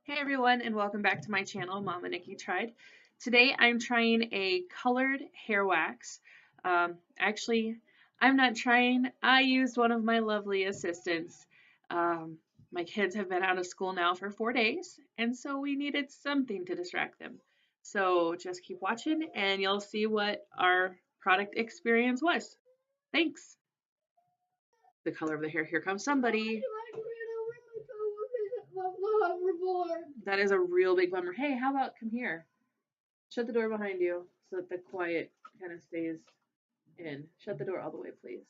Hey everyone, and welcome back to my channel, Mama Nikki Tried. Today I'm trying a colored hair wax. Actually, I'm not trying. I used one of my lovely assistants. My kids have been out of school now for 4 days, and so we needed something to distract them. So just keep watching and you'll see what our product experience was. Thanks. The color of the hair. Here comes somebody. That is a real big bummer. Hey, how about come here? Shut the door behind you so that the quiet kind of stays in. Shut the door all the way, please.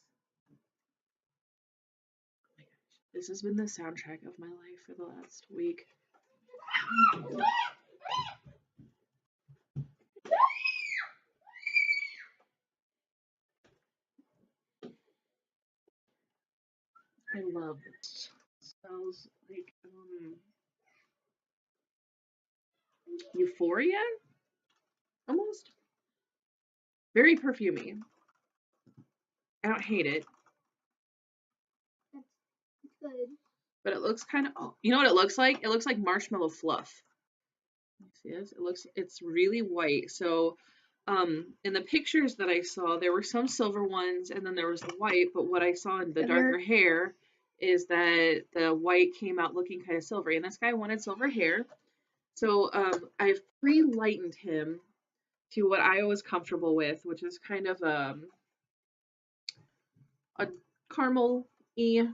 Oh my gosh. This has been the soundtrack of my life for the last week. I love it. It smells like Euphoria? Almost. Very perfumey. I don't hate it. It's good. But it looks kind of, you know what it looks like? It looks like marshmallow fluff. You see this? It's really white. So, in the pictures that I saw, there were some silver ones and then there was the white, but what I saw in the darker hair is that the white came out looking kind of silvery, and this guy wanted silver hair. So, I've pre-lightened him to what I was comfortable with, which is kind of a caramel-y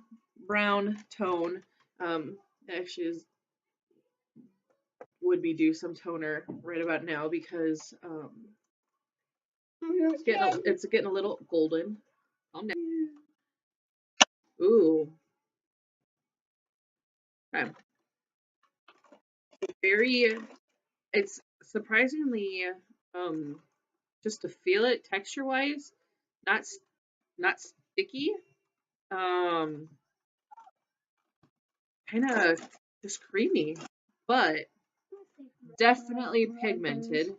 brown tone. Actually is would be due some toner right about now because it's getting a little golden. Calm down. Ooh. Okay. It's surprisingly just to feel it texture wise, not not sticky. Um Kind of just creamy, but definitely pigmented.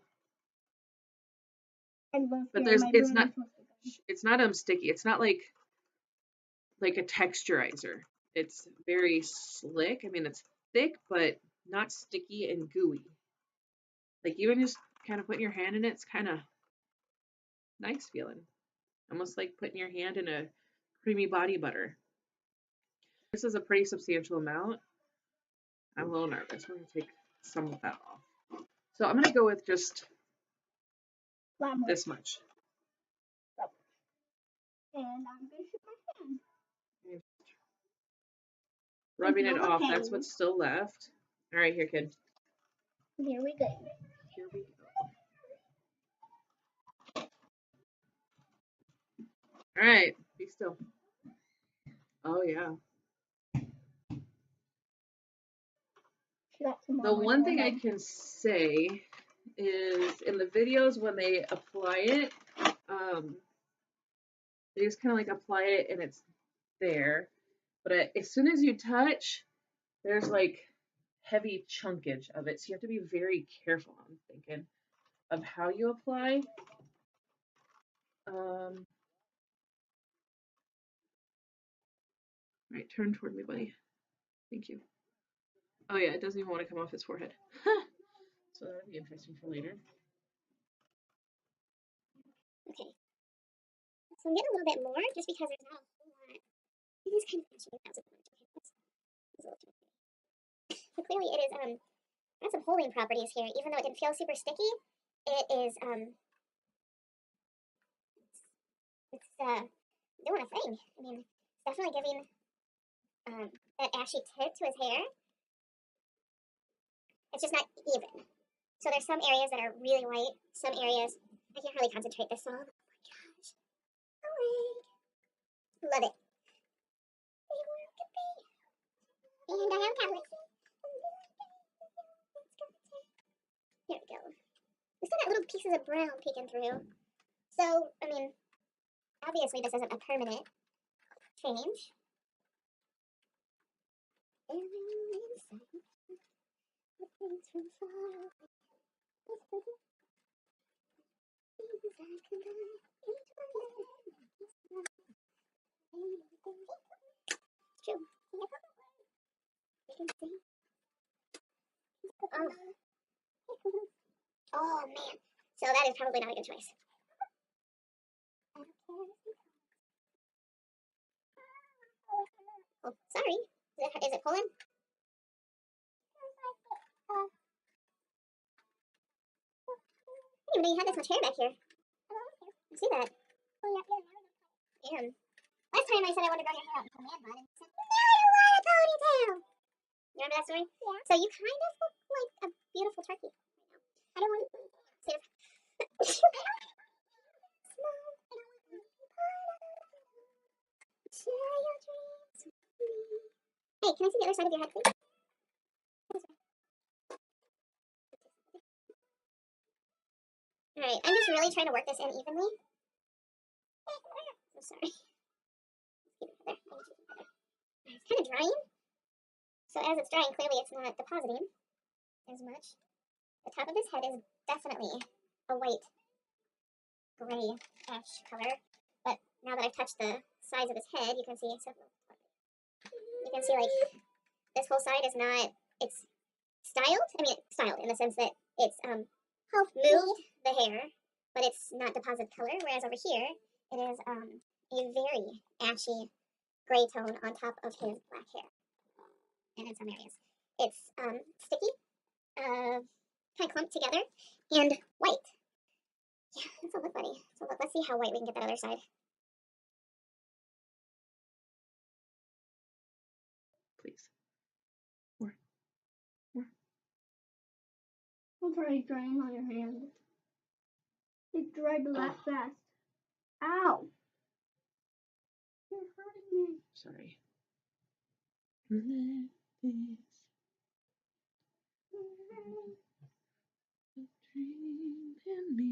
But it's not sticky. It's not like a texturizer. It's very slick. I mean, it's thick, but not sticky and gooey. Like even just kind of putting your hand in it, it's kind of nice feeling. Almost like putting your hand in a creamy body butter. This is a pretty substantial amount. I'm a little nervous. We're going to take some of that off. So I'm going to go with just this much. And I'm going to shoot my hand. Rubbing it off. That's what's still left. All right, here, kid. Here we go. Here we go. All right, be still. Oh, yeah. The one thing I can say is in the videos when they apply it, they just kind of like apply it and it's there. But as soon as you touch, there's like heavy chunkage of it. So you have to be very careful, I'm thinking, of how you apply. All right, turn toward me, buddy. Thank you. Oh yeah, it doesn't even want to come off his forehead. So that'll be interesting for later. Okay. So I'm getting a little bit more just because there's not a whole lot. It is kind of actually a little too much. But clearly it is has some holding properties here. Even though it didn't feel super sticky, it is it's doing a thing. I mean, it's definitely giving that ashy tint to his hair. It's just not even. So there's some areas that are really white, some areas I can't really concentrate this on. Oh my gosh. Oh, love it. And I have tablets. Here we go. We still got little pieces of brown peeking through. So, I mean, obviously this isn't a permanent change. It's true. You can see. Oh. Oh man. So that is probably not a good choice. Oh, sorry. Is it pulling? I didn't even know you had this much hair back here. I see that. Yeah. Last time I said I wanted to grow your hair out into a man bun, and you said, no, I don't want a ponytail. You remember that story? Yeah. So you kind of look like a beautiful turkey. I don't want a ponytail. Share your dreams with me. Hey, can I see the other side of your head, please? Alright, I'm just really trying to work this in evenly. I'm sorry. It's kind of drying. So as it's drying, clearly it's not depositing as much. The top of his head is definitely a white, gray, ash color. But now that I've touched the sides of his head, you can see like this whole side is not, it's styled. I mean, styled in the sense that it's moved the hair, but it's not deposit color. Whereas over here, it is a very ashy gray tone on top of his black hair. And in some areas, it's sticky, kind of clumped together, and white. Yeah, that's a look, buddy. So look, let's see how white we can get that other side. Please. More. It's already drying on your hand. It dried that fast. Ow! You're hurting me. Sorry. Let this dream in me.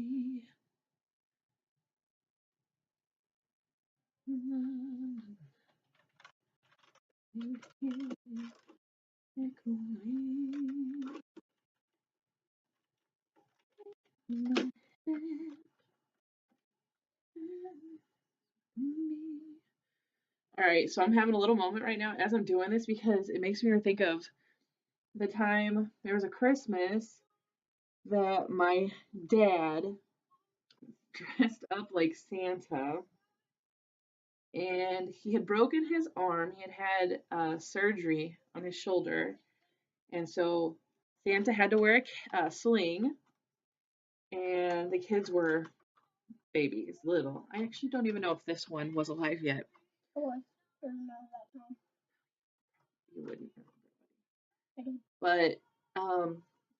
All right, so I'm having a little moment right now as I'm doing this because it makes me think of the time there was a Christmas that my dad dressed up like Santa, and he had broken his arm. He had surgery on his shoulder, and so Santa had to wear a sling, and the kids were babies, little. I actually don't even know if this one was alive yet. Oh, I remember that time. You wouldn't remember. I do. But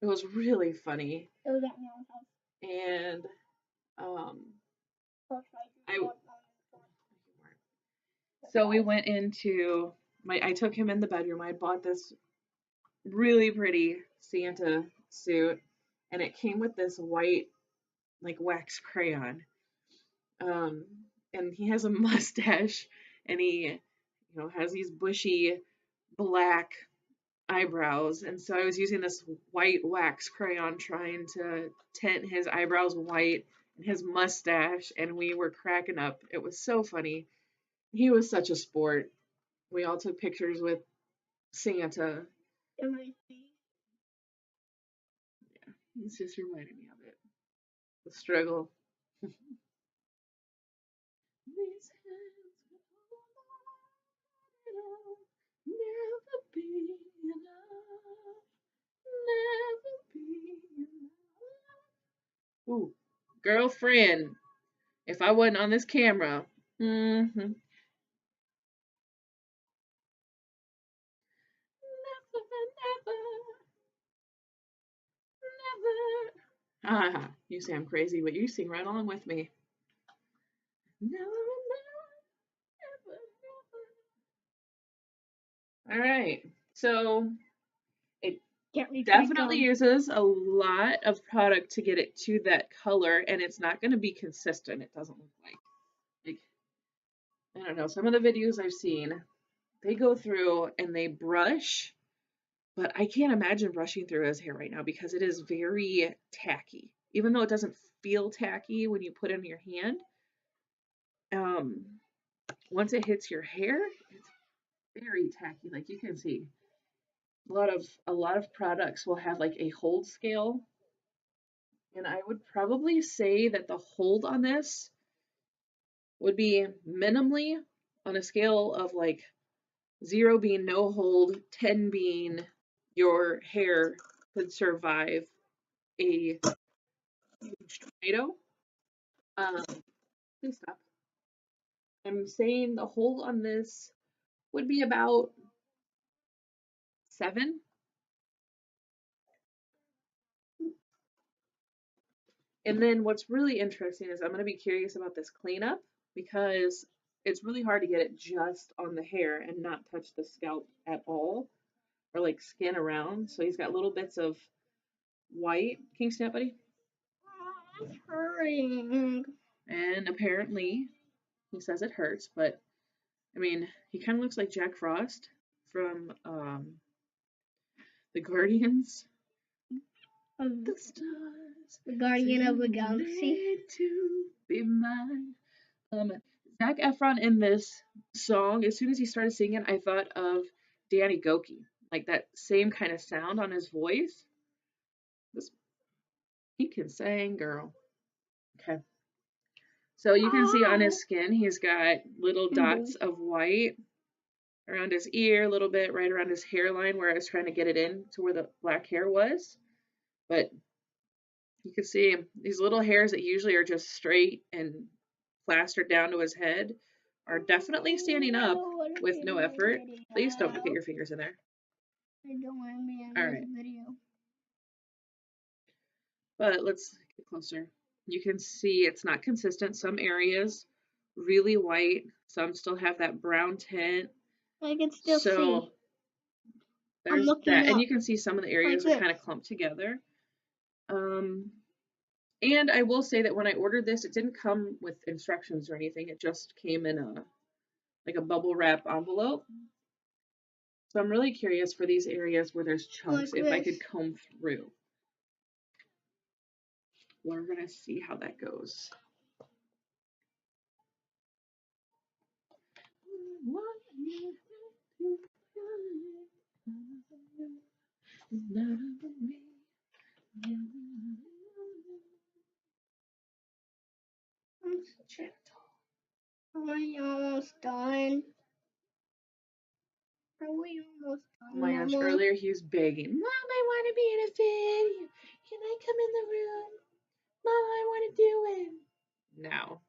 it was really funny. It was at my house. And so we went into I took him in the bedroom. I bought this really pretty Santa suit, and it came with this white like wax crayon. And he has a mustache, and he has these bushy black eyebrows, and so I was using this white wax crayon trying to tint his eyebrows white and his mustache, and we were cracking up. It was so funny. He was such a sport. We all took pictures with Santa. Am I see? Yeah, it's just reminding me of it. The struggle. These hands never be enough. Never be enough. Ooh, girlfriend. If I wasn't on this camera. Mm-hmm. Never, never. Ah, you say I'm crazy, but you sing right along with me. Never, never. All right. So it definitely uses a lot of product to get it to that color, and it's not going to be consistent. It doesn't look like I don't know. Some of the videos I've seen, they go through and they brush, but I can't imagine brushing through his hair right now because it is very tacky. Even though it doesn't feel tacky when you put it in your hand, once it hits your hair, it's very tacky. Like you can see, a lot of products will have like a hold scale, and I would probably say that the hold on this would be minimally on a scale of like 0 being no hold, 10 being your hair could survive a huge tornado. Please stop. I'm saying the hold on this would be about 7. And then what's really interesting is I'm going to be curious about this cleanup because it's really hard to get it just on the hair and not touch the scalp at all or like skin around. So he's got little bits of white. Can you stand up, buddy? It's hurting. And apparently he says it hurts, but I mean, he kind of looks like Jack Frost from the Guardians. The stars, The Guardian of the Galaxy. to be mine. Zac Efron in this song, as soon as he started singing, I thought of Danny Goki, like that same kind of sound on his voice. He can sing, girl. Okay. So you can see on his skin, he's got little dots of white around his ear, a little bit right around his hairline where I was trying to get it in to where the black hair was. But you can see these little hairs that usually are just straight and plastered down to his head are definitely standing up with no effort. Please don't get your fingers in there. I don't want to be in All this right. video. But let's get closer. You can see it's not consistent. Some areas really white, some still have that brown tint. I can still see. There's looking that, and up. you can see some of the areas Like are kind of clumped together. And I will say that when I ordered this, it didn't come with instructions or anything. It just came in a bubble wrap envelope. So I'm really curious for these areas where there's chunks, Like if I could this. comb through. We're gonna see how that goes. Gentle. Are we almost done? Are we almost done? Oh my gosh, Mama? earlier he was begging, Mom, I want to be in a video. Can I come in the room? Mom, I want to do it. Now.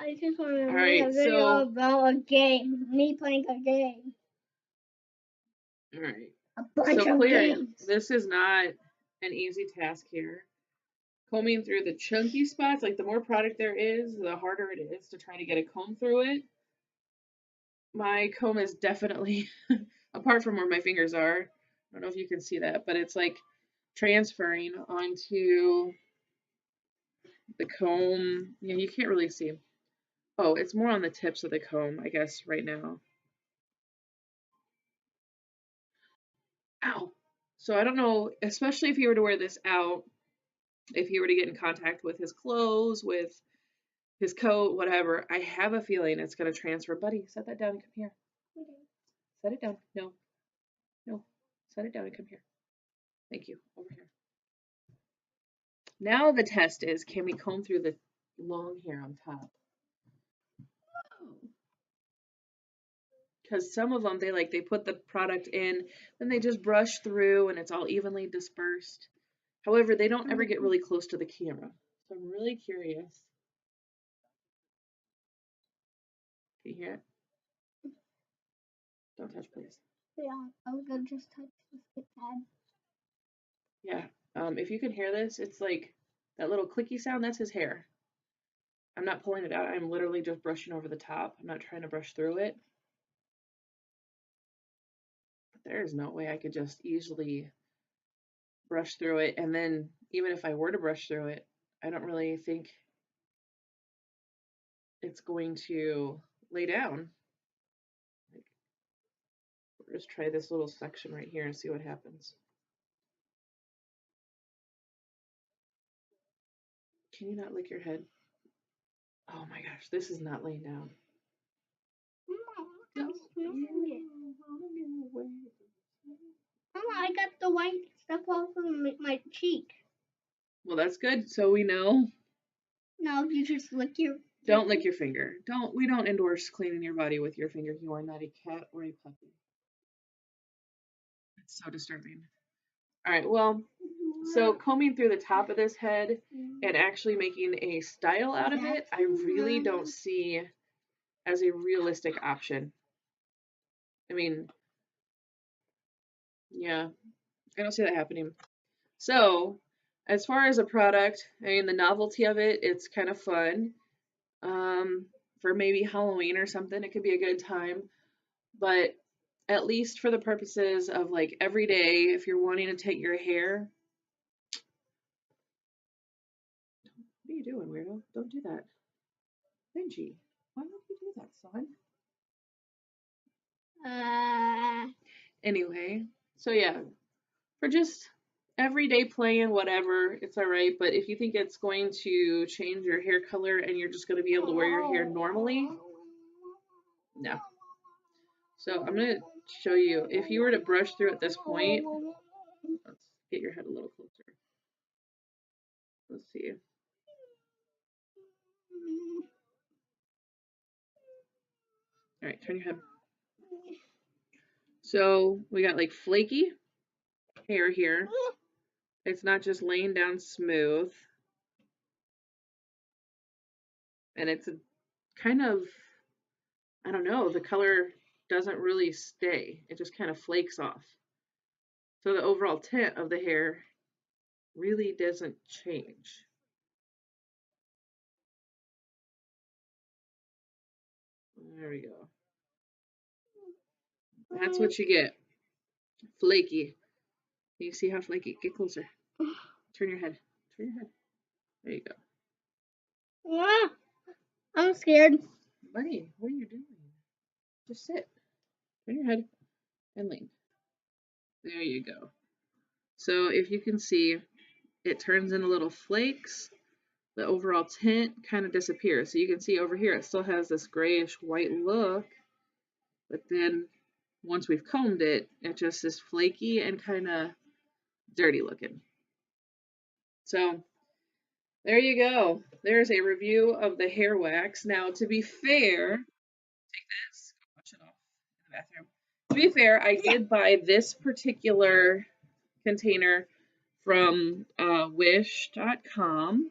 I just want to make Alright, a video so about a game. Me playing a game. alright. A bunch So of clearly, games. this is not an easy task here. Combing through the chunky spots, like the more product there is, the harder it is to try to get a comb through it. My comb is definitely, apart from where my fingers are, I don't know if you can see that, but it's like transferring onto the comb. Yeah, you can't really see. Oh, it's more on the tips of the comb, I guess, right now. Ow. So I don't know, especially if he were to wear this out, if he were to get in contact with his clothes, with his coat, whatever, I have a feeling it's going to transfer. Buddy, set that down and come here. Okay. Set it down. No. No. Set it down and come here. Thank you. Over here. Now the test is, can we comb through the long hair on top? Because some of them, they put the product in, then they just brush through and it's all evenly dispersed. However, they don't ever get really close to the camera. So I'm really curious. Can you hear it? Don't touch, please. Yeah, I was gonna just touch the skip pad. Yeah. If you can hear this, it's like that little clicky sound, that's his hair. I'm not pulling it out. I'm literally just brushing over the top. I'm not trying to brush through it. But there's no way I could just easily brush through it. And then even if I were to brush through it, I don't really think it's going to lay down. Just try this little section right here and see what happens. Can you not lick your head? Oh my gosh, this is not laying down. Mama, I got the white stuff off of my cheek. Well, that's good. So we know. No, you just lick your. Don't lick your finger. We don't endorse cleaning your body with your finger. You are not a cat or a puppy. It's so disturbing. All right, well, so combing through the top of this head and actually making a style out of it, I really don't see as a realistic option. I mean, yeah, I don't see that happening. So, as far as a product, I mean, the novelty of it, it's kind of fun. For maybe Halloween or something, it could be a good time. But at least for the purposes of like every day, if you're wanting to take your hair. What are you doing, weirdo? Don't do that. Benji, why would you do that, son? Anyway, so yeah, for just everyday playing, whatever, it's alright. But if you think it's going to change your hair color and you're just going to be able to wear your hair normally, no. So I'm going to show you, if you were to brush through at this point, let's get your head a little closer. Let's see. All right, turn your head. So we got like flaky hair here. It's not just laying down smooth. And it's a kind of, I don't know, the color doesn't really stay. It just kind of flakes off. So the overall tint of the hair really doesn't change. There we go. That's what you get. Flaky. You see how flaky? Get closer. Turn your head. Turn your head. There you go. Yeah, I'm scared. Buddy, what are you doing? Just sit. Turn your head and lean. There you go. So if you can see, it turns into little flakes. The overall tint kind of disappears. So you can see over here, it still has this grayish white look, but then once we've combed it, it just is flaky and kind of dirty looking. So there you go. There's a review of the hair wax. Now, to be fair, take this, go wash it off in the bathroom. To be fair, I did buy this particular container from wish.com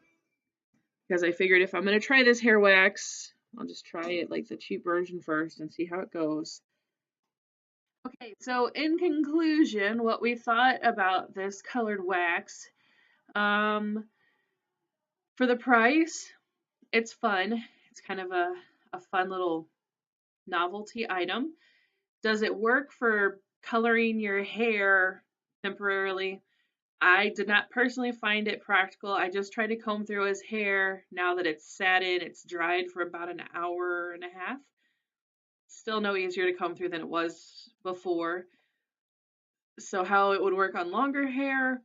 because I figured if I'm going to try this hair wax, I'll just try it like the cheap version first and see how it goes. Okay, so in conclusion, what we thought about this colored wax, for the price, it's fun. It's kind of a fun little novelty item. Does it work for coloring your hair temporarily? I did not personally find it practical. I just tried to comb through his hair. Now that it's sat in, it's dried for about an hour and a half. Still no easier to comb through than it was before. So how it would work on longer hair,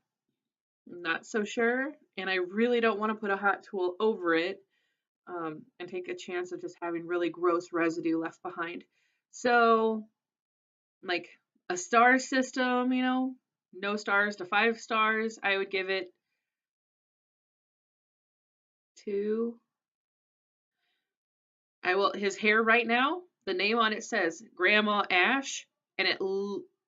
not so sure. And I really don't want to put a hot tool over it and take a chance of just having really gross residue left behind. So like a star system, you know, no stars to 5 stars, I would give it 2. His hair right now, the name on it says Grandma Ash, and it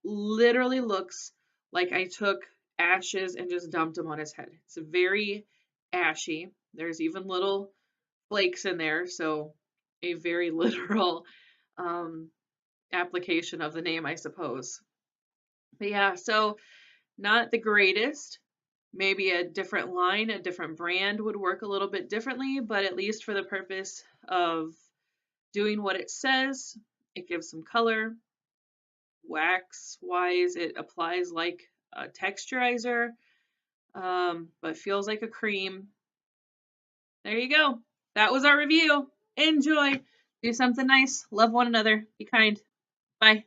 literally looks like I took ashes and just dumped them on his head. It's very ashy. There's even little flakes in there, so a very literal application of the name, I suppose. But yeah, so not the greatest. Maybe a different line, a different brand would work a little bit differently, but at least for the purpose of doing what it says, it gives some color. Wax wise, it applies like a texturizer, but feels like a cream. There you go. That was our review. Enjoy. Do something nice. Love one another. Be kind. Bye.